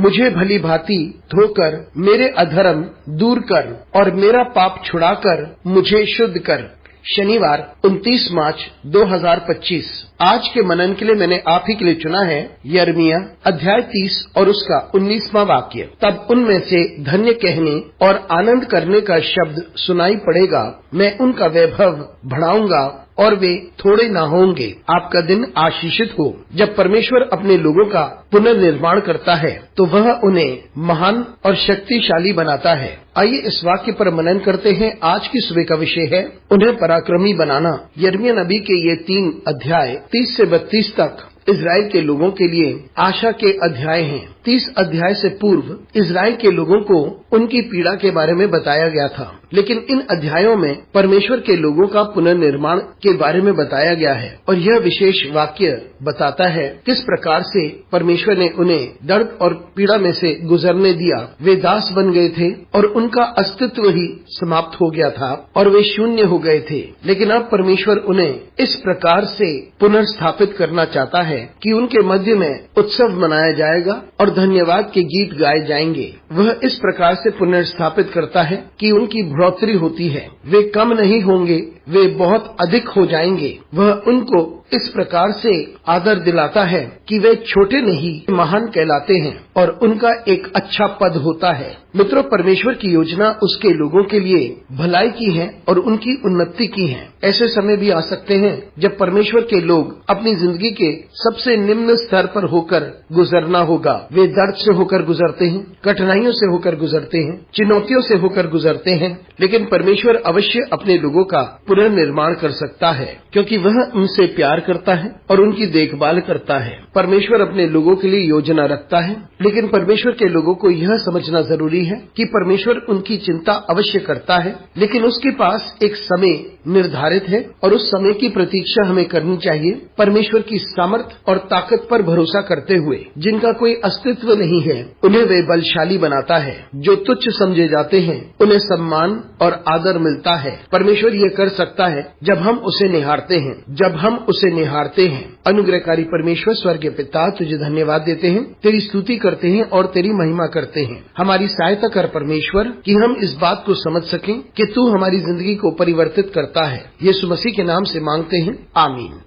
मुझे भली भांति धोकर मेरे अधर्म दूर कर और मेरा पाप छुड़ाकर मुझे शुद्ध कर। शनिवार 29 मार्च 2025। आज के मनन के लिए मैंने आप ही के लिए चुना है यिर्मयाह अध्याय 30 और उसका 19वां वाक्य। तब उनमें से धन्य कहने और आनंद करने का शब्द सुनाई पड़ेगा, मैं उनका वैभव बढ़ाऊंगा और वे थोड़े ना होंगे। आपका दिन आशीषित हो। जब परमेश्वर अपने लोगों का पुनर्निर्माण करता है तो वह उन्हें महान और शक्तिशाली बनाता है। आइए इस वाक्य पर मनन करते हैं। आज की सुबह का विषय है उन्हें पराक्रमी बनाना। यिर्मयाह नबी के ये 3 अध्याय 30 से 32 तक इजराइल के लोगों के लिए आशा के अध्याय हैं। 30 अध्याय से पूर्व इजराइल के लोगों को उनकी पीड़ा के बारे में बताया गया था, लेकिन इन अध्यायों में परमेश्वर के लोगों का पुनर्निर्माण के बारे में बताया गया है। और यह विशेष वाक्य बताता है किस प्रकार से परमेश्वर ने उन्हें दर्द और पीड़ा में से गुजरने दिया। वे दास बन गए थे और उनका अस्तित्व ही समाप्त हो गया था और वे शून्य हो गए थे, लेकिन अब परमेश्वर उन्हें इस प्रकार से पुनर्स्थापित करना चाहता है कि उनके मध्य में उत्सव मनाया जाएगा और धन्यवाद के गीत गाए जाएंगे। वह इस प्रकार से पुनर्स्थापित करता है कि उनकी बढ़ोतरी होती है। वे कम नहीं होंगे, वे बहुत अधिक हो जाएंगे। वह उनको इस प्रकार से आदर दिलाता है कि वे छोटे नहीं महान कहलाते हैं और उनका एक अच्छा पद होता है। मित्रों, परमेश्वर की योजना उसके लोगों के लिए भलाई की है और उनकी उन्नति की है। ऐसे समय भी आ सकते हैं जब परमेश्वर के लोग अपनी जिंदगी के सबसे निम्न स्तर पर होकर गुजरना होगा। वे दर्द से होकर गुजरते हैं, कठिनाइयों से होकर गुजरते हैं, चुनौतियों से होकर गुजरते हैं, लेकिन परमेश्वर अवश्य अपने लोगों का पुनर्निर्माण कर सकता है, क्योंकि वह उनसे प्यार करता है और उनकी देखभाल करता है। परमेश्वर अपने लोगों के लिए योजना रखता है, लेकिन परमेश्वर के लोगों को यह समझना जरूरी है कि परमेश्वर उनकी चिंता अवश्य करता है, लेकिन उसके पास एक समय निर्धारित है और उस समय की प्रतीक्षा हमें करनी चाहिए। परमेश्वर की सामर्थ और ताकत पर भरोसा करते हुए जिनका कोई अस्तित्व नहीं है, उन्हें वे बलशाली बनाता है। जो तुच्छ समझे जाते हैं उन्हें सम्मान और आदर मिलता है। परमेश्वर ये कर सकता है जब हम उसे निहारते हैं, जब हम उसे निहारते हैं। अनुग्रहकारी परमेश्वर स्वर्गीय पिता, तुझे धन्यवाद देते हैं, तेरी स्तुति करते हैं और तेरी महिमा करते हैं। हमारी सहायता कर परमेश्वर कि हम इस बात को समझ सकें कि तू हमारी जिंदगी को परिवर्तित करता है। यीशु मसीह के नाम से मांगते हैं, आमीन।